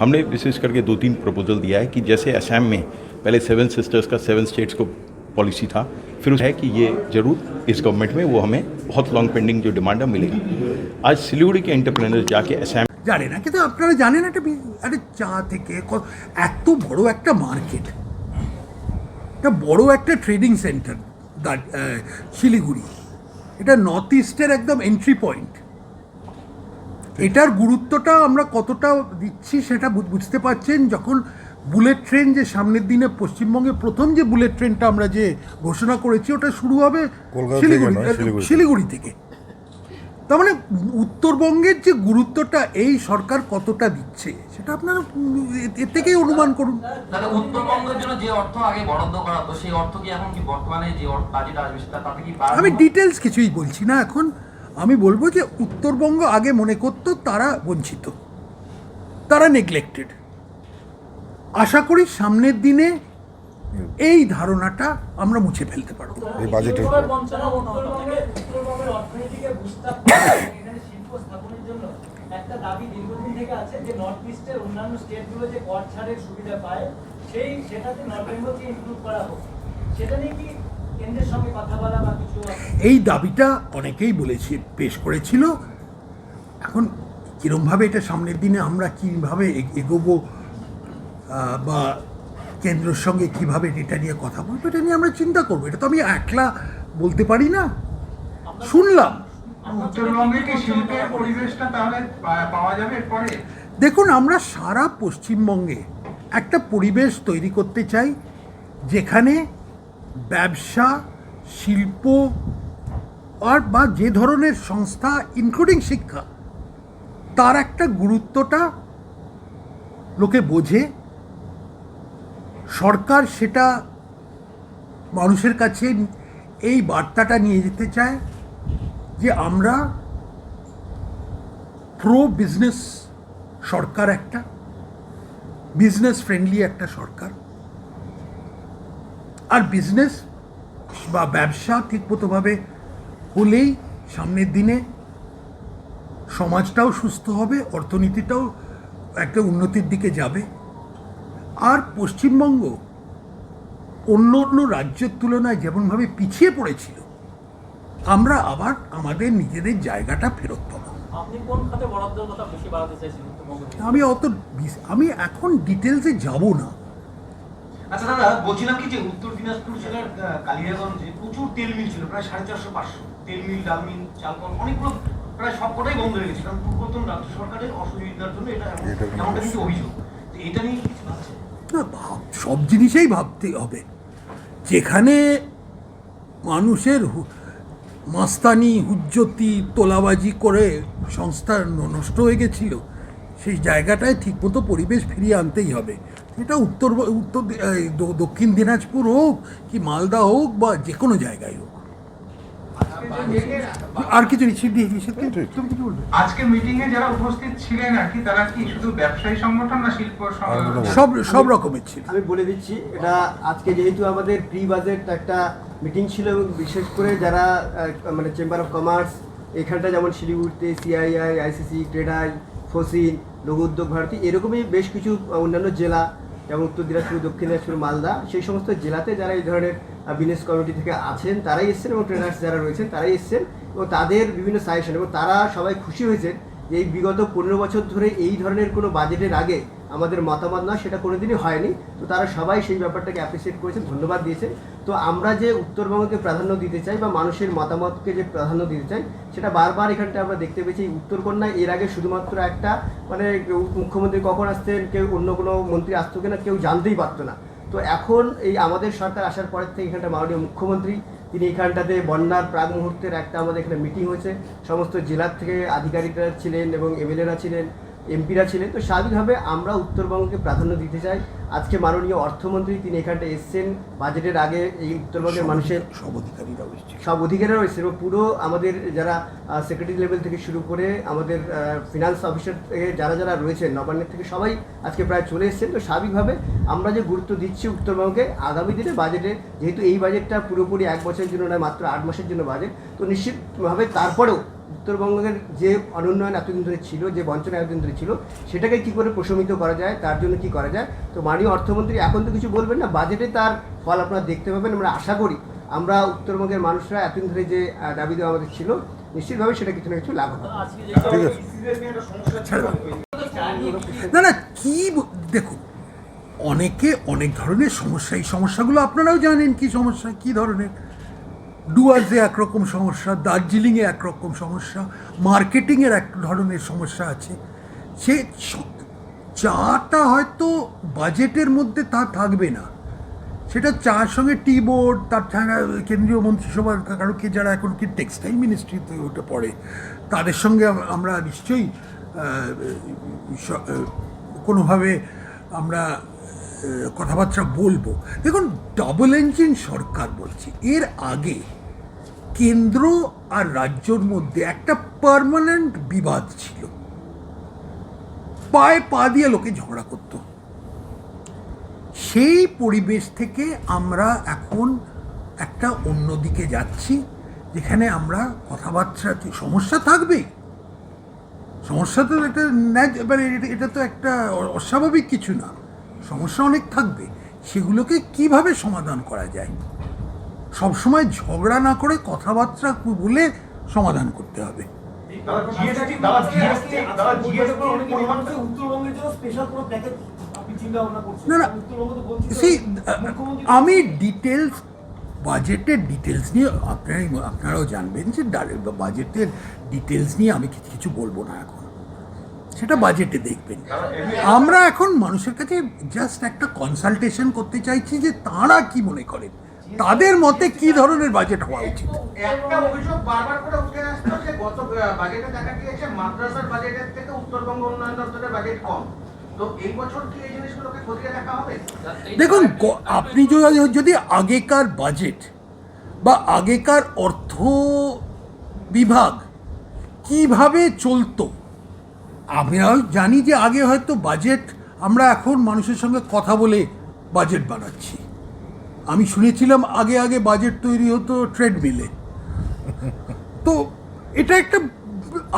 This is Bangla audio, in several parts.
हमने विशेष करके 2-3 प्रपोजल दिया है कि जैसे असम में पहले 7 सिस्टर्स का 7 स्टेट्स को पॉलिसी था, फिर है कि ये जरूर इस गवर्नमेंट में वो हमें बहुत लॉन्ग पेंडिंग जो डिमांड है मिलेगा। आज सिलीगुड़ी के एंटरप्रेन्योर्स जाके असम জানে না, কিন্তু আপনারা জানেন একটা চা থেকে এত বড় একটা মার্কেট, একটা বড় একটা ট্রেডিং সেন্টার শিলিগুড়ি, এটা নর্থ ইস্টের একদম এন্ট্রি পয়েন্ট। এটার গুরুত্বটা আমরা কতটা দিচ্ছি সেটা বুঝতে পারছেন যখন বুলেট ট্রেন যে সামনের দিনে পশ্চিমবঙ্গে প্রথম যে বুলেট ট্রেনটা আমরা যে ঘোষণা করেছি ওটা শুরু হবে শিলিগুড়ি থেকে। তার মানে উত্তরবঙ্গের যে গুরুত্বটা এই সরকার কতটা দিচ্ছে সেটা আপনারা এর থেকেই অনুমান করুন। উত্তরবঙ্গের জন্য যে অর্থ আগে বরাদ্দ করা হতো সেই অর্থ কি এখন কি বর্তমানে যে বাজেট আসবে তাতে কি আমি ডিটেলস কিছুই বলছি না এখন। আমি বলবো যে উত্তরবঙ্গ আগে মনে করতো তারা বঞ্চিত, তারা নেগলেক্টেড। আশা করি সামনের দিনে এই ধারণাটা আমরা মুছে ফেলতে পারবো। এই বাজেটের একটা দাবি দীর্ঘদিন থেকে আছে যে নর্থ ইস্টের অন্যান্য স্টেটগুলো যে কর ছাড়ের সুবিধা পায় সেটাতে নর্থ বেঙ্গলকে ইনক্লুড করা হোক, সেটা নিয়ে কি কেন্দ্রের সঙ্গে কথা বলা বা কিছু? এই দাবিটা অনেকেই বলেছে, পেশ করেছিল। এখন কীরমভাবে এটা সামনের দিনে আমরা কীভাবে এগোবো বা কেন্দ্রের সঙ্গে কীভাবে এটা নিয়ে কথা বলবো এটা নিয়ে আমরা চিন্তা করবো। এটা তো আমি একলা বলতে পারি না। শুনলাম উত্তরবঙ্গে কি শিল্পের পরিবেশটা তাহলে পাওয়া যাবে এরপরে? দেখুন, আমরা সারা পশ্চিমবঙ্গে একটা পরিবেশ তৈরি করতে চাই যেখানে ব্যবসা, শিল্প আর বা যে ধরনের সংস্থা ইনক্লুডিং শিক্ষা তার একটা গুরুত্বটা লোকে বোঝে। সরকার সেটা মানুষের কাছে এই বার্তাটা নিয়ে যেতে চায় যে আমরা প্রো বিজনেস সরকার, একটা বিজনেস ফ্রেন্ডলি একটা সরকার। আর বিজনেস বা ব্যবসা ঠিকমতোভাবে হলেই সামনের দিনে সমাজটাও সুস্থ হবে, অর্থনীতিটাও একটা উন্নতির দিকে যাবে। আর পশ্চিমবঙ্গ অন্য অন্য রাজ্যের তুলনায় যেমনভাবে পিছিয়ে পড়েছিল আমরা আবার আমাদের নিজেদের জায়গাটা ফেরত পাবো। আপনি কোন খাতে বরাদ্দের কথা বেশি বাড়াতে চাইছেন? আমি এখন ডিটেলসে যাব না। আচ্ছা দাদা, বলছিলাম কি যে উত্তর দিনাজপুর জেলার কালিয়াগঞ্জে প্রচুর তেল মিল ছিল, প্রায় 450-500 তেল মিল, ডাল মিল, চাল কল, অনেকগুলো প্রায় সবকটাই বন্ধ হয়ে গেছে কারণ পূর্বতন রাজ্য সরকারের অসুবিধার জন্য। এমনটা কিন্তু অভিযোগ, এটা নিয়ে কিছু ভাবছে না? সব জিনিসেই ভাবতে হবে। যেখানে মানুষের মাস্তানি, হুজ্জতি, তোলাবাজি করে সংস্থা নষ্ট হয়ে গেছিল, সেই জায়গাটায় ঠিকমতো পরিবেশ ফিরিয়ে আনতেই হবে। এটা দক্ষিণ দিনাজপুর হোক কি মালদা হোক বা যে কোনো জায়গায় হোক। আর কিছু তুমি কিছু বলবে? আজকে মিটিং এ যারা উপস্থিত ছিলেন আর কি, তারা কি শুধু ব্যবসায়ী সংগঠন না শিল্প সব রকমের ছিল? আমি বলে দিচ্ছি, এটা আজকে যেহেতু আমাদের প্রি বাজেট একটা মিটিং ছিল এবং বিশেষ করে যারা মানে চেম্বার অফ কমার্স এখানটা, যেমন শিলিগুড়িতে সিআইআই, আইসিসি, ট্রেডাই, ফসিল, লঘু উদ্যোগ ভারতী, এরকমই বেশ কিছু অন্যান্য জেলা যেমন উত্তর দিনাজপুর, দক্ষিণ দিনাজপুর, মালদা, সেই সমস্ত জেলাতে যারা এই ধরনের বিজনেস কমিটি থেকে আছেন তারাই এসছেন এবং ট্রেডার্স যারা রয়েছেন তারাই এসছেন এবং তাদের বিভিন্ন সাজেশন, এবং তারা সবাই খুশি হয়েছেন যে এই বিগত 15 বছর ধরে এই ধরনের কোনো বাজেটের আগে আমাদের মতামত না সেটা কোনোদিনই হয়নি। তো তারা সবাই সেই ব্যাপারটাকে অ্যাপ্রিসিয়েট করেছেন, ধন্যবাদ দিয়েছেন। তো আমরা যে উত্তরবঙ্গকে প্রাধান্য দিতে চাই বা মানুষের মতামতকে যে প্রাধান্য দিতে চাই সেটা বারবার এখানটা আমরা দেখতে পেয়েছি। উত্তরকন্যায় এর আগে শুধুমাত্র একটা মানে মুখ্যমন্ত্রী কখন আসতেন, কেউ অন্য কোনো মন্ত্রী আসতো কিনা কেউ জানতেই পারতো না। তো এখন এই আমাদের সরকার আসার পরের থেকে এখানটা মাননীয় মুখ্যমন্ত্রী তিনি এখানটাতে বন্যার প্রাক মুহূর্তের একটা আমাদের এখানে মিটিং হয়েছে, সমস্ত জেলার থেকে আধিকারিকরা ছিলেন এবং এমএলএরা ছিলেন, এমপিরা ছিলেন। তো স্বাভাবিকভাবে আমরা উত্তরবঙ্গকে প্রাধান্য দিতে চাই। আজকে মাননীয় অর্থমন্ত্রী তিনি এখানটা এসছেন, বাজেটের আগে এই উত্তরবঙ্গের মানুষের সব অধিকারীরাও এসছেন এবং পুরো আমাদের যারা সেক্রেটারি লেভেল থেকে শুরু করে আমাদের ফিনান্স অফিসার থেকে যারা যারা রয়েছেন, নবান্নের থেকে সবাই আজকে প্রায় চলে এসছেন। তো স্বাভাবিকভাবে আমরা যে গুরুত্ব দিচ্ছি উত্তরবঙ্গকে আগামী দিনে বাজেটে, যেহেতু এই বাজেটটা পুরোপুরি 1 বছরের জন্য নয়, মাত্র 8 মাসের জন্য বাজেট, তো নিশ্চিতভাবে তারপরেও উত্তরবঙ্গের যে অনুন্নয়ন এতদিন ধরে ছিল, যে বঞ্চনা এতদিন ধরে ছিল, সেটাকে কী করে প্রশমিত করা যায়, তার জন্য কি করা যায়। তো মাননীয় অর্থমন্ত্রী এখন তো কিছু বলবেন না, বাজেটে তার ফল আপনারা দেখতে পাবেন। আমরা আশা করি আমরা উত্তরবঙ্গের মানুষরা এতদিন ধরে যে দাবি দেওয়া আমাদের ছিল, নিশ্চিতভাবে সেটা কিছু না কিছু লাভ হবে। আজকে যে না না দেখুন, অনেকে অনেক ধরনের সমস্যা, এই সমস্যাগুলো আপনারাও জানেন কি সমস্যা, কি ধরনের। ডুয়ার্সে একরকম সমস্যা, দার্জিলিংয়ে একরকম সমস্যা, মার্কেটিংয়ের এক ধরনের সমস্যা আছে। সে চাটা হয়তো বাজেটের মধ্যে তা থাকবে না, সেটা চার সঙ্গে টি বোর্ড, তার ছাড়া কেন্দ্রীয় মন্ত্রিসভার কারোকে যারা এখন কি টেক্সটাইল মিনিস্ট্রিতে ওটা পড়ে, তাদের সঙ্গে আমরা নিশ্চয়ই কোনোভাবে আমরা কথাবার্তা বলবো। দেখুন, ডাবল ইঞ্জিন সরকার বলছি, এর আগে কেন্দ্র আর রাজ্যর মধ্যে একটা পার্মানেন্ট বিবাদ ছিল, পায়ে পা দিয়ে লোকে ঝগড়া করতো। সেই পরিবেশ থেকে আমরা এখন একটা অন্যদিকে যাচ্ছি, যেখানে আমরা কথাবার্তা, সমস্যা থাকবেই, সমস্যা তো এটা মানে এটা তো একটা অস্বাভাবিক কিছু না, সমস্যা অনেক থাকবে। সেগুলোকে কিভাবে সমাধান করা যায়, সবসময় ঝগড়া না করে কথাবার্তা বলে সমাধান করতে হবে। না না, সেই আমি ডিটেলস, বাজেটের ডিটেলস নিয়ে আপনারাও জানবেন যে বাজেটের ডিটেলস নিয়ে আমি কিছু বলবো না এখন, সেটা বাজেটে দেখবেন। আমরা এখন মানুষের কাছে জাস্ট একটা কনসালটেশন করতে চাইছি যে তাঁরা কি মনে করেন, তাদের মতে কি ধরনের বাজেট হওয়া উচিত। একটা অভিযোগ বারবার করে উঠে আসতো যে গত বাজেটে দেখা গিয়েছে মাদ্রাসার বাজেটের থেকে উত্তরবঙ্গ উন্নয়ন দপ্তরের বাজেট কম। তো এই বছর কি এই জিনিসগুলোকে খতিয়ে দেখা হবে? দেখুন, আপনি যদি আগেকার বাজেট বা আগেকার অর্থ বিভাগ কিভাবে চলতো, আমরাও জানি যে আগে হয়তো বাজেট, আমরা এখন মানুষের সঙ্গে কথা বলে বাজেট বানাচ্ছি। আমি শুনেছিলাম আগে আগে বাজেট তৈরি হতো ট্রেডমিলে। তো এটা একটা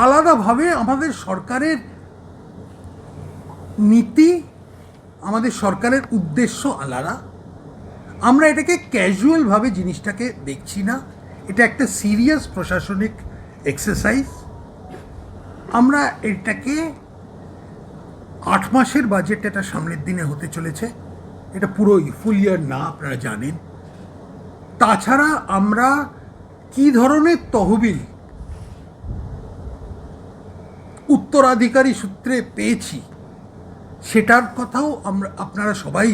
আলাদাভাবে আমাদের সরকারের নীতি, আমাদের সরকারের উদ্দেশ্য আলাদা। আমরা এটাকে ক্যাজুয়ালভাবে জিনিসটাকে দেখছি না, এটা একটা সিরিয়াস প্রশাসনিক এক্সারসাইজ। আমরা এটাকে 8 মাসের বাজেট, এটা সামনের দিনে হতে চলেছে, এটা পুরো ফুল ইয়ার না, আপনারা জানেন। তাছাড়া আমরা কি ধরনের তহবিল উত্তরাধিকারী সূত্রে পেয়েছি সেটার কথাও আপনারা সবাই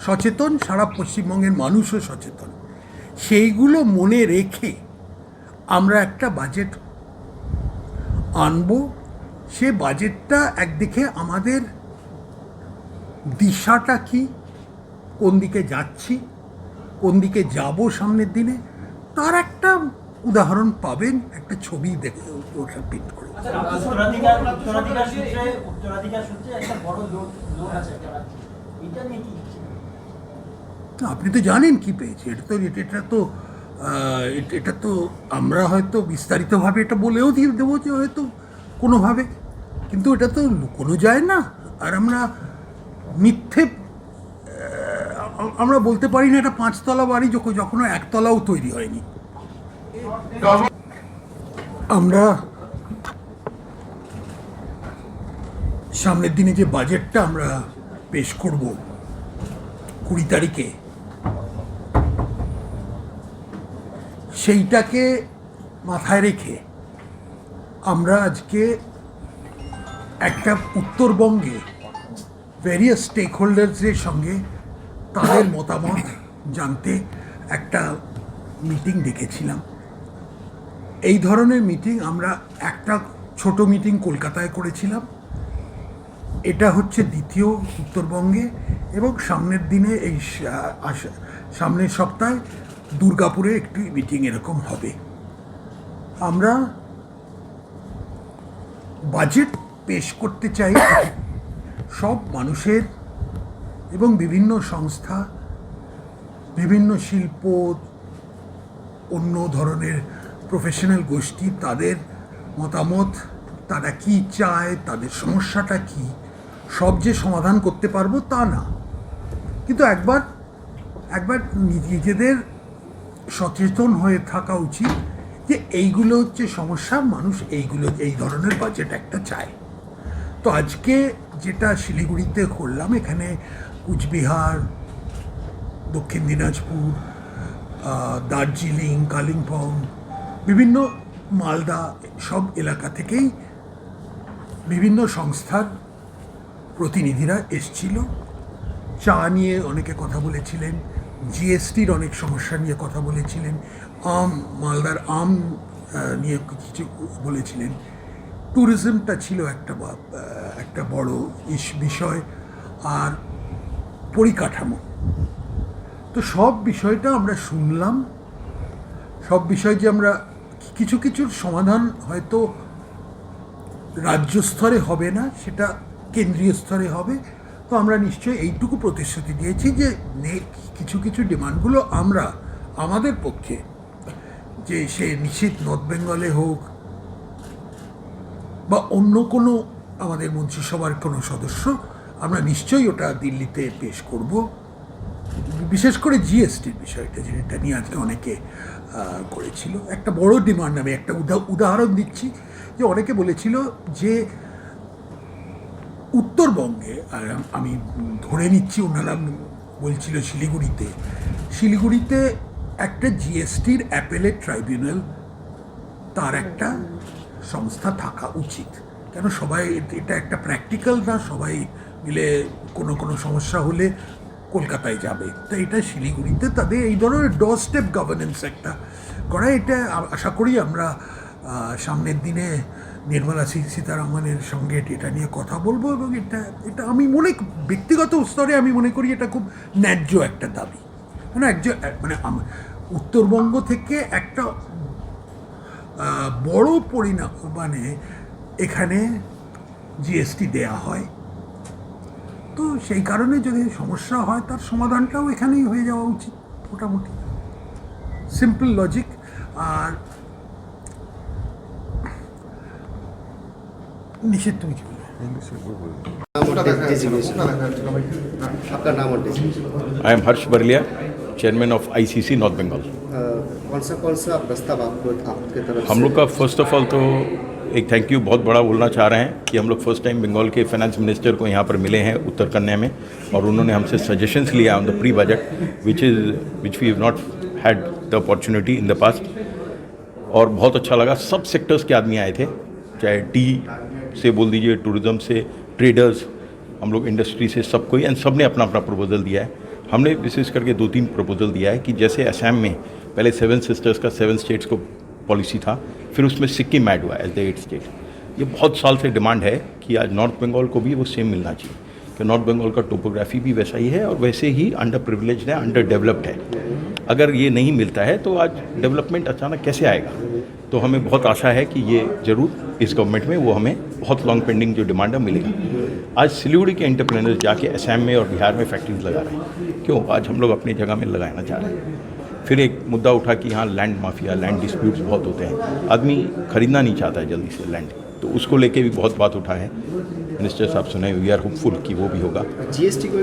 সচেতন, সারা পশ্চিমবঙ্গের মানুষও সচেতন। সেইগুলো মনে রেখে আমরা একটা বাজেট আনবো। সে বাজেটটা একদিকে আমাদের দিশাটা কি, কোন দিকে যাচ্ছি, কোন দিকে যাব সামনের দিনে, তার একটা উদাহরণ পাবেন, একটা ছবি দেখে ওটা প্রিন্ট করে। আপনি তো জানেন কি পেয়েছে, এটা তো আমরা হয়তো বিস্তারিতভাবে এটা বলেও দিয়ে দেবো যে হয়তো কোনোভাবে, কিন্তু এটা তো লুকোনো যায় না। আর আমরা মিথ্যে আমরা বলতে পারি না এটা 5 তলা বাড়ি যখন 1 তলাও তৈরি হয়নি। আমরা সামনের দিনে যে বাজেটটা আমরা পেশ করব 20 তারিখে, সেইটাকে মাথায় রেখে আমরা আজকে একটা উত্তরবঙ্গে ভেরিয়াস স্টেক হোল্ডার্সের সঙ্গে তাদের মতামত জানতে একটা মিটিং ডেকেছিলাম। এই ধরনের মিটিং আমরা একটা ছোট মিটিং কলকাতায় করেছিলাম, এটা হচ্ছে দ্বিতীয় উত্তরবঙ্গে, এবং সামনের দিনে এই সামনের সপ্তাহে দুর্গাপুরে একটি মিটিং এরকম হবে। আমরা বাজেট পেশ করতে চাই সব মানুষের এবং বিভিন্ন সংস্থা, বিভিন্ন শিল্প, অন্য ধরনের প্রফেশনাল গোষ্ঠী, তাদের মতামত, তারা কি চায়, তাদের সমস্যাটা কি, সব যে সমাধান করতে পারবো তা না, কিন্তু একবার নিজেদের সচেতন হয়ে থাকা উচিত যে এইগুলো হচ্ছে সমস্যা, মানুষ এই ধরনের বাজেট একটা চায়। তো আজকে যেটা শিলিগুড়িতে করলাম, এখানে কুচবিহার, দক্ষিণ দিনাজপুর, দার্জিলিং, কালিম্পং, বিভিন্ন মালদা সব এলাকা থেকেই বিভিন্ন সংস্থার প্রতিনিধিরা এসছিল। চা নিয়ে অনেকে কথা বলেছিলেন, জিএসটির অনেক সমস্যা নিয়ে কথা বলেছিলেন, মালদার আম নিয়ে কিছু বলেছিলেন, ট্যুরিজমটা ছিল একটা বড় বিষয়, আর পরিকাঠামো। তো সব বিষয়টা আমরা শুনলাম। সব বিষয় যে আমরা কিছুর সমাধান হয়তো রাজ্য স্তরে হবে না, সেটা কেন্দ্রীয় স্তরে হবে। তো আমরা নিশ্চয়ই এইটুকু প্রতিশ্রুতি দিয়েছি যে কিছু ডিমান্ডগুলো আমরা আমাদের পক্ষে, যে সে নিশ্চিত নর্থ বেঙ্গলে হোক বা অন্য কোনো আমাদের মন্ত্রিসভার কোনো সদস্য, আমরা নিশ্চয়ই ওটা দিল্লিতে পেশ করব। বিশেষ করে জিএসটির বিষয়টা, যেটা নিয়ে আজকে অনেকে করেছিল একটা বড় ডিমান্ড। আমি একটা উদাহরণ দিচ্ছি, যে অনেকে বলেছিল যে উত্তরবঙ্গে, আর আমি ধরে নিচ্ছি ওনারা বলছিল শিলিগুড়িতে একটা জিএসটির অ্যাপেলেট ট্রাইব্যুনাল, তার একটা সংস্থা থাকা উচিত। কেন সবাই, এটা একটা প্র্যাকটিক্যাল না, সবাই মিলে কোনো সমস্যা হলে কলকাতায় যাবে। তো এটা শিলিগুড়িতে তাদের এই ধরনের ডোর স্টেপ গভর্নেন্স একটা করা, এটা আশা করি আমরা সামনের দিনে নির্মলা সীতারামনের সঙ্গে এটা নিয়ে কথা বলবো। এবং এটা আমি ব্যক্তিগত স্তরে আমি মনে করি এটা খুব ন্যায্য একটা দাবি। মানে উত্তরবঙ্গ থেকে একটা বড় পরিমাণে এখানে জিএসটি দেয়া হয়, তো সেই কারণে যদি সমস্যা হয় তার সমাধানটাও এখানেই হয়ে যাওয়া উচিত, মোটামুটি সিম্পল লজিক। আর নিষেধ, তুমি কি বলবে? आपका नाम और designation? I am Harsh Barlia, chairman of ICC north Bengal. कौन सा प्रस्ताव आपके तरफ हम लोग का फर्स्ट ऑफ ऑल तो एक थैंक यू बहुत बड़ा बोलना चाह रहे हैं कि हम लोग फर्स्ट टाइम बंगाल के फाइनेंस मिनिस्टर को यहाँ पर मिले हैं उत्तर कन्या में, और उन्होंने हमसे सजेशंस लिया on the pre budget which we have not had the opportunity in the past. और बहुत अच्छा लगा, सब सेक्टर्स के आदमी आए थे, चाहे टी से बोल दीजिए, टूरिज़्म से, ट्रेडर्स, हम लोग इंडस्ट्री से, सब कोई, एंड सब ने अपना अपना प्रपोजल दिया है। हमने विशेष करके 2-3 प्रपोजल दिया है कि जैसे असम में पहले 7 सिस्टर्स का 7 स्टेट्स को पॉलिसी था, फिर उसमें सिक्किम ऐड हुआ एज द 8th स्टेट। ये बहुत साल से डिमांड है कि आज नॉर्थ बंगाल को भी वो सेम मिलना चाहिए, कि नॉर्थ बंगाल का टोपोग्राफी भी वैसा ही है और वैसे ही अंडर प्रिविलेज्ड है, अंडर डेवलप्ड है। अगर ये नहीं मिलता है तो आज डेवलपमेंट अचानक कैसे आएगा? तो हमें बहुत आशा है कि ये ज़रूर इस गवर्नमेंट में वो हमें बहुत लॉन्ग पेंडिंग जो डिमांड है मिलेगा। आज सिलीगुड़ी के एंटरप्रेन्योर्स जाके असम में और बिहार में फैक्ट्रीज लगा रहे हैं, क्यों? आज हम लोग अपनी जगह में लगाना चाह रहे हैं। फिर एक मुद्दा उठा कि यहाँ लैंड माफिया, लैंड डिस्प्यूट्स बहुत होते हैं, आदमी खरीदना नहीं चाहता है जल्दी से लैंड, तो उसको लेके भी बहुत बात उठा है। मिनिस्टर साहब सुने, वी आर होपफुल कि वो भी होगा। जीएसटी को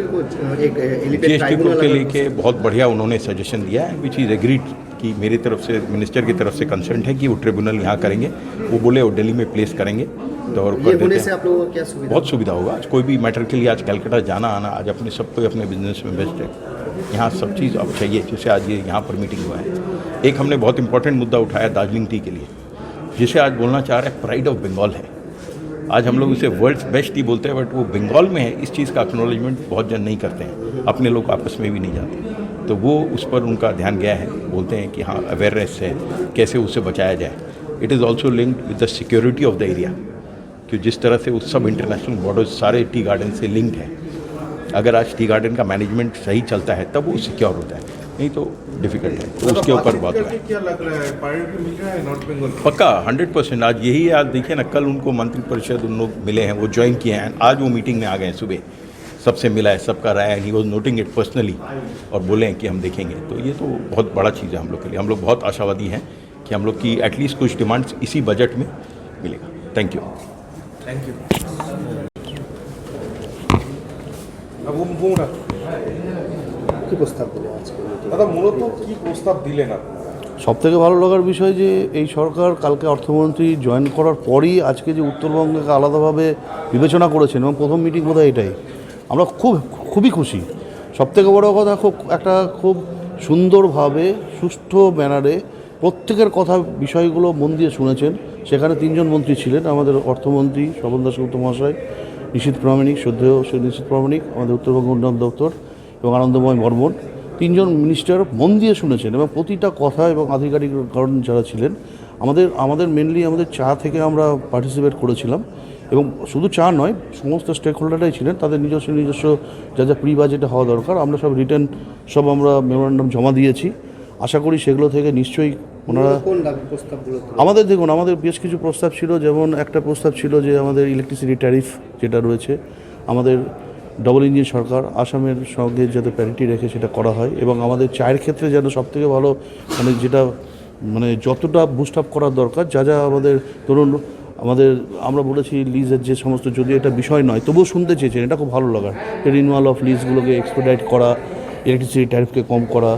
जीएसटी को के लेके बहुत बढ़िया उन्होंने सजेशन दिया है, विच इज़ एग्रीड कि मेरी तरफ से, मिनिस्टर की तरफ से कंसर्न है कि वो ट्रिब्यूनल यहाँ करेंगे। वो बोले वो दिल्ली में प्लेस करेंगे, तो और कर देते हैं। आप लोगों को क्या सुविधा? बहुत सुविधा होगा। आज कोई भी मैटर के लिए आज कलकत्ता जाना आना, आज अपने सब कोई अपने बिजनेस में बेस्ट है, यहाँ सब चीज़ अब चाहिए। जैसे आज ये यहाँ पर मीटिंग हुआ है, एक हमने बहुत इंपॉर्टेंट मुद्दा उठाया दार्जिलिंग टी के लिए, जिसे आज बोलना चाह रहे हैं प्राइड ऑफ बंगाल है। आज हम लोग उसे वर्ल्ड्स बेस्ट टी बोलते हैं, बट वो बंगाल में है, इस चीज़ का एक्नॉलेजमेंट बहुत जन नहीं करते हैं, अपने लोग आपस में भी नहीं जाते। तो वो उस पर उनका ध्यान गया है, बोलते हैं कि हाँ अवेयरनेस है, कैसे उससे बचाया जाए। It is also linked with the security of the area, कि जिस तरह से उस सब इंटरनेशनल बॉर्डर्स सारे टी गार्डन से लिंक्ड है। अगर आज टी गार्डन का मैनेजमेंट सही चलता है तब वो सिक्योर होता है, नहीं तो डिफिकल्ट है। तो उसके ऊपर बात हुआ है। क्या लग रहा है, प्रायोरिटी मिल रहा है नॉर्थ बंगाल? पक्का 100%। आज यही है, आज देखिए ना, कल उनको मंत्रिपरिषद उन लोग मिले हैं, वो ज्वाइन किए हैं, आज वो मीटिंग में आ गए हैं, सुबह सबसे मिला है, सबका राय है, he was noting it personally, और बोले हैं कि हम देखेंगे। तो ये तो बहुत बड़ा चीज़ है हम लोग के लिए। हम लोग बहुत आशावादी हैं कि हम लोग की एटलीस्ट कुछ डिमांड्स इसी बजट में मिलेगा। Thank you. Thank you. Bumrah কি প্রস্তাব দিল আজকে দাদা মূলত কি প্রস্তাব দিলেন আপনি? সবথেকে ভালো লাগার বিষয় যে এই সরকার কালকে অর্থমন্ত্রী জয়েন করার পরই আজকে যে উত্তরবঙ্গকে আলাদাভাবে বিবেচনা করেছেন এবং প্রথম মিটিং বোধহয় এটাই, আমরা খুবই খুশি। সবথেকে বড় কথা খুব সুন্দরভাবে সুষ্ঠু ম্যানারে প্রত্যেকের কথা বিষয়গুলো মন দিয়ে শুনেছেন। সেখানে 3 জন মন্ত্রী ছিলেন, আমাদের অর্থমন্ত্রী স্বপন দাশগুপ্ত মহাশয়, নিশীথ প্রামাণিক, শ্রদ্ধেয় নিশীথ প্রামাণিক, আমাদের উত্তরবঙ্গ উন্নয়ন দপ্তর এবং আনন্দময় বর্মন, 3 জন মিনিস্টার মন দিয়ে শুনেছেন এবং প্রতিটা কথা এবং আধিকারিক কারণ যারা ছিলেন আমাদের মেনলি আমাদের চা থেকে আমরা পার্টিসিপেট করেছিলাম এবং শুধু চা নয়, সমস্ত স্টেক হোল্ডাররাই ছিলেন, তাদের নিজস্ব যা প্রি বাজেটে হওয়া দরকার আমরা সব রিটার্ন আমরা মেমোরান্ডাম জমা দিয়েছি। আশা করি সেগুলো থেকে নিশ্চয়ই ওনারা আমাদের বেশ কিছু প্রস্তাব ছিল, যেমন একটা প্রস্তাব ছিল যে আমাদের ইলেকট্রিসিটি ট্যারিফ যেটা রয়েছে, আমাদের ডবল ইঞ্জিন সরকার, আসামের সঙ্গে যাতে প্যারিটি রেখে সেটা করা হয় এবং আমাদের চায়ের ক্ষেত্রে যেন সবথেকে ভালো যেটা যতটা বুস্ট আপ করার দরকার যা আমাদের ধরুন আমরা বলেছি লিজের যে সমস্ত, যদি এটা বিষয় নয় তবুও শুনতে চেয়েছেন, এটা খুব ভালো লাগার, রিনিউয়াল অফ লিজগুলোকে এক্সপেডাইট করা, ইলেকট্রিসিটি ট্যারিফকে কম করা,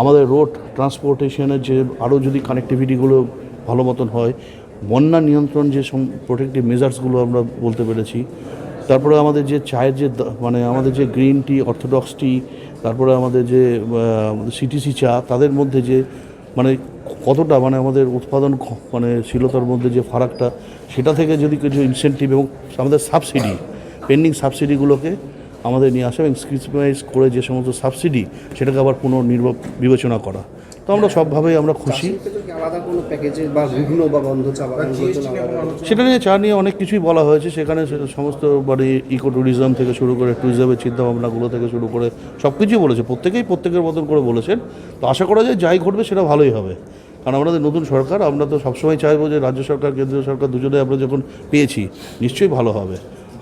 আমাদের রোড ট্রান্সপোর্টেশনের যে আরও যদি কানেক্টিভিটিগুলো ভালো মতন হয়, বন্যা নিয়ন্ত্রণ যে প্রোটেক্টিভ মেজার্সগুলো আমরা বলতে পেরেছি, তারপরে আমাদের যে চায়ের যে আমাদের যে গ্রিন টি, অর্থোডক্স টি, তারপরে আমাদের যে সিটিসি চা, তাদের মধ্যে যে কতটা আমাদের উৎপাদন শীলতার মধ্যে যে ফারাকটা, সেটা থেকে যদি কিছু ইনসেন্টিভ এবং আমাদের সাবসিডি, পেন্ডিং সাবসিডিগুলোকে আমাদের নিয়ে আসা এবং স্ক্রিপমাইজ করে যে সমস্ত সাবসিডি সেটাকে আবার বিবেচনা করা। তো আমরা সবভাবেই আমরা খুশি। আলাদা কোনো প্যাকেজে বা বিভিন্ন বা বন্ধ চা সেটা নিয়ে চা নিয়ে অনেক কিছুই বলা হয়েছে, সেখানে সমস্ত ইকো ট্যুরিজম থেকে শুরু করে ট্যুরিজমের চিন্তাভাবনাগুলো থেকে শুরু করে সব কিছুই বলেছে, প্রত্যেকের মতন করে বলেছেন। তো আশা করা যায় যাই ঘটবে সেটা ভালোই হবে, কারণ আমাদের নতুন সরকার, আমরা তো সবসময় চাইবো যে রাজ্য সরকার কেন্দ্রীয় সরকার দুজনে আমরা যখন পেয়েছি নিশ্চয়ই ভালো হবে।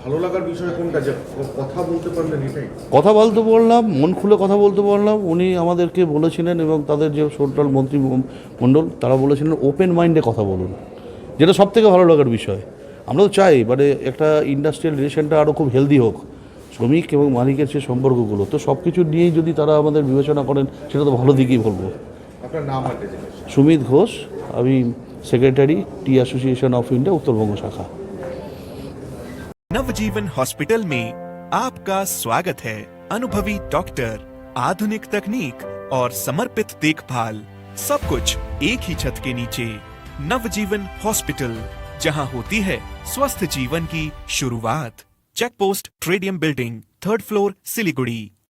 ভালো লাগার বিষয় কোনটা, যে কথা বলতে পারলেন এটাই? কথা বলতে বললাম, মন খুলে কথা বলতে বললাম, উনি আমাদেরকে বলেছিলেন এবং তাদের যে টোটাল মন্ত্রীমণ্ডল তারা বলেছিলেন ওপেন মাইন্ডে কথা বলুন, যেটা সবথেকে ভালো লাগার বিষয়। আমরা তো চাই একটা ইন্ডাস্ট্রিয়াল রিলেশনটা আরও খুব হেলদি হোক, শ্রমিক এবং মালিকের যে সম্পর্কগুলো, তো সব কিছু নিয়েই যদি তারা আমাদের বিবেচনা করেন সেটা তো ভালো দিকেই বলবো। আপনার নাম আর সুমিত ঘোষ, আমি secretary T association of India Uttar Banga शाखा। नवजीवन हॉस्पिटल में आपका स्वागत है। अनुभवी डॉक्टर, आधुनिक तकनीक और समर्पित देखभाल, सब कुछ एक ही छत के नीचे। नवजीवन हॉस्पिटल, जहां होती है स्वस्थ जीवन की शुरुआत। चेक पोस्ट ट्रेडियम बिल्डिंग, 3rd फ्लोर, सिलीगुड़ी।